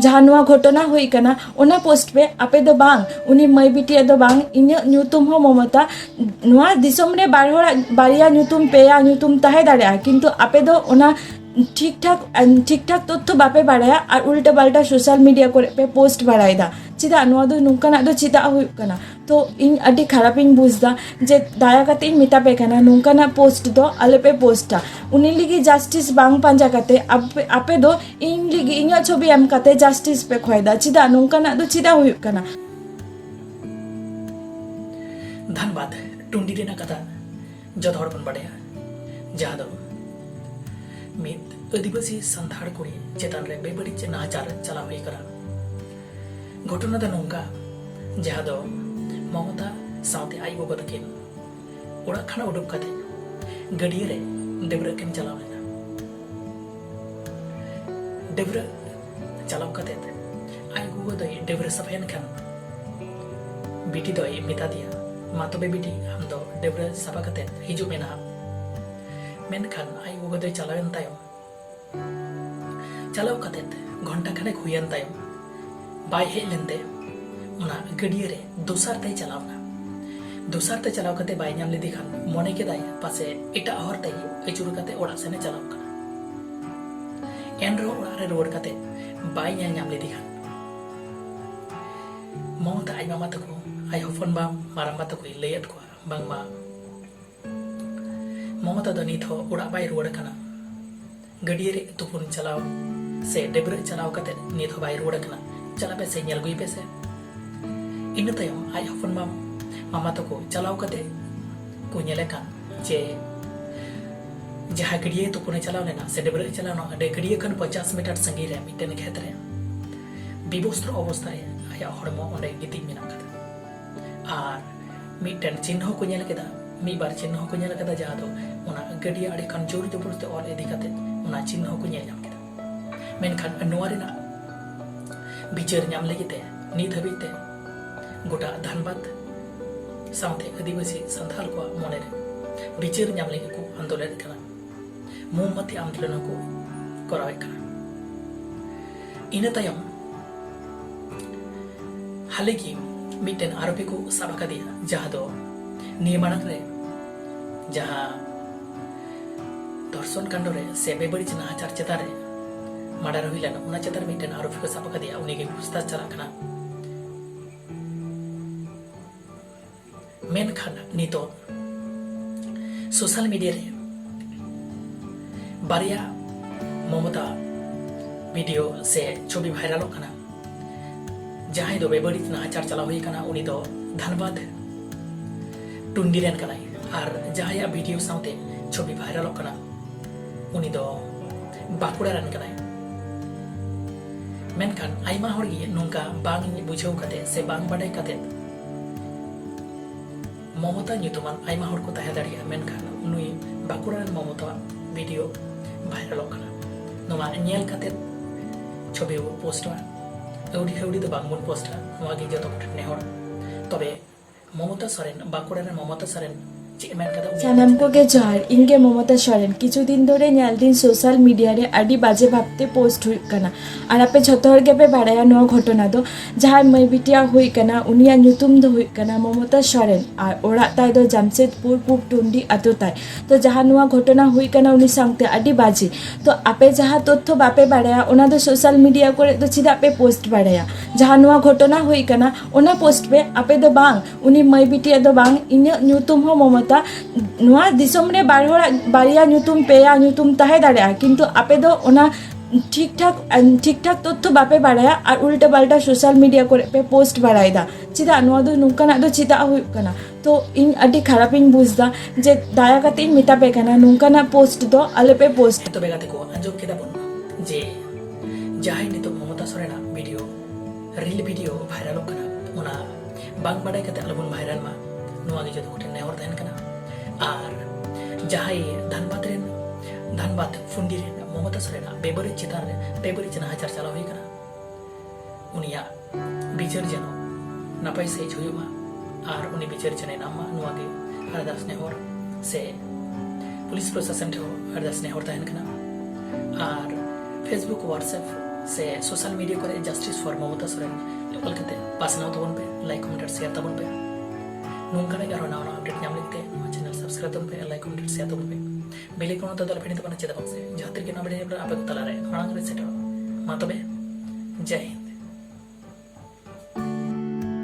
जहाँ नुआ घटना हुई कना ओना पोस्ट पे आपे दो बांग उनी मई बिटिया दो बांग इन्या न्यूतुम हो ममता नुआ दिसम रे बार होड़ा बारिया न्यूतुम पेया न्यूतुम ताहे दाड़ेया किंतु आपे दो ओना ठीक ठाक तथ्य बापे बाड़ाया और उल्टा पाल्टा सोशल मीडिया करे पे पोस्ट बाड़ायदा चिदा नुआ दो नुंकाना दो चिदा हुई कना तो इन अडी खरापिंग बुझदा जे दाया काते इन मिता पे कना नुंकाना पोस्ट दो आले पे पोस्टा उनी लिगी जस्टिस बांग पांजा काते आपे दो इन लिगी इन्या छवि एम काते जस्टिस पे खोयदा चिदा नुंकाना दो चिदा हुई कना धन्यवाद टुंडी रेना कथा जत हड़ बन बाड़ाया जहाँ दो मित आदिवासी संथाड़ कुड़ी चेतान रे बेबड़ी नाचार चला हुई करा घटना दा नोंका जहाँ दो ममता साउते आई बाबा तकिन ओड़ा खाना उडुक काते गडिया रे देवरा किन चलाव लेना देवरा चलाव काते आई बाबा दो देवरा सफायन खान बिटी दो मिता दिया मा तबे बिटी हम दो देवरा सफा काते हिजु मेना मेनखान आई बाबा दो चलावन तायम चलाव काते घंटा खाने हुयन तायम बाय हेज लेनते उना गडिया रे दोसार ते चलावना दोसार ते चलाव कते बाय नाम लेदी खान मने के दाय पासे एटा हर ते एचुर कते ओड़ा सेने चलाव कना एनरो ओड़ा रे रोड कते बाय नाम लेदी खान ममता आई मामा तको आई हफन बा माराम बा तको लेयत को बांग मा ममता द निथ हो ओड़ा बाय रोड कना गडिया रे तुपुन चलाव से डेब्रे चलाव कते निथ हो बाय रोड कना चला पे से नेल गुई पे से इन तयम आई हफन मामा तको चलाव कते को नेले कान जे जहाँ गडिया तो कोने चलाव लेना से डेबरे चलाव अडे गडिया खन 50 मीटर संगी रे मिटेन खेत रे विवस्त्र अवस्था रे आया हड़मो ओंडे गिति मेना कदा आर मिटेन चिन्ह को नेल केदा मी बार चिन्ह को नेल केदा जहाँ दो ओना गडिया अडे खन जोर जबरदस्ती और एदी कते ओना चिन्ह को नेल जाम केदा मेनखान नोआ रेना बिचार नाम लगिते नित हबीते गोटा धनबाद साउते आदिवासी संथाल को मने रे बिचार नाम लगी को आंदोलन कना मोमबत्ती आंदोलन को करावे कना इन तयम हालेगी मिटेन आरोपी को साबका दिया जहाँ दो नियमानक रे जहाँ दर्शन कांड रे से बेबड़ी नाचार चेता रे माडा रहिलान उना चेतार मिटेन आरोपी को साबका दिया उनी के पूछताछ चला कना मेनखान नितो सोशल मीडिया रे बारिया ममता वीडियो से छवि भाइरल कना जहां दो बेबड़ी नाचार चला हुई कना उनी दो धनबाद टुंडी रेन कना और जहां वीडियो साउते छवि भाइरल कना उनी दो बाकुड़ा रन कना मेनखान आइमा हड़गी नोंका बांग बुझाव कते से बांग बाडे कते ममता न्यूतुमान आइमा हड़ को ताहे दाड़िया मेनखान नुई बाकुड़ा रन ममता वीडियो भाइरल कना नोमा नेल कते छवि पोस्ट एवडी हेवडी तो बांग बन पोस्ट नोआ गे जतो नेहर तबे ममता सोरेन बाकुड़ा रन ममता सोरेन सानाम को के जोहार इनके ममता सोरेन किछु दिन धरे नेल दिन सोशल मीडिया रे आडी बाजे भाबते पोस्ट हुई कना और आपे झतो हर के बाड़ाया नो घटना दो जहां मई बिटिया हुई कना उनिया न्यूतुम दो हुई कना ममता सोरेन और ओड़ा ताय दो जामशेदपुर पुब टुंडी आतो ताय तो जहां नुआ घटना हुई कना उनी सांगते आडी बाजे तो आपे जहां तथ्य बापे बाड़ाया ओना दो सोशल मीडिया करे तो चिदा पे पोस्ट बाड़ाया जहां नुआ घटना हुई कना ओना पोस्ट पे आपे दो बांग उनी मई बिटिया दो बांग इन्या न्यूतुम हो ममता नुआ दिसम रे बार होड़ा बारिया न्यूतुम पेया न्यूतुम ताहे दाड़ेया किंतु आपे दो ओना ठीक ठाक तथ्य बापे बाड़ाया और उल्टा पाल्टा सोशल मीडिया करे पे पोस्ट बाड़ायदा चिदा नुआ दो नुंकाना दो चिदा हुई कना तो इन अडी खरापिंग बुझदा जे दाया काते इन मिता पे कना नुंकाना पोस्ट दो आले पे पोस्ट तो बेगाते को अंजो केदा बन जे जहां नितो ममता सोरेना वीडियो रील वीडियो भाइरल कना ओना बांग बाड़ाय काते अलबन भाइरल मा नुआ गे जतो कोटे नेहर तहन कना और जहां धनबाद फुंडी रे ममता सोरेना बेबरी चितार रे बेबरी जना हजार चला हुई कना उनिया बिचार जनो नपाय से हुयुमा और उनी बिचार जने नामा नुआ गे अरदास नेहर से पुलिस प्रशासन ठो अरदास नेहर तहन कना और फेसबुक व्हाट्सएप से सोशल मीडिया करे justice for Mamata Soren local कते पासनाव तबन पे लाइक कमेंट शेयर तबन पे नोंका ने गारो नाव अपडेट नाम लिखते चैनल सब्सक्राइब तबन पे लाइक कमेंट शेयर तबन पे बेले कोन तो दल फेनी तबन चेदा बक्से जहां तक के ना बड़े आप तला रे मांग रे सेट मा तबे जय हिंद।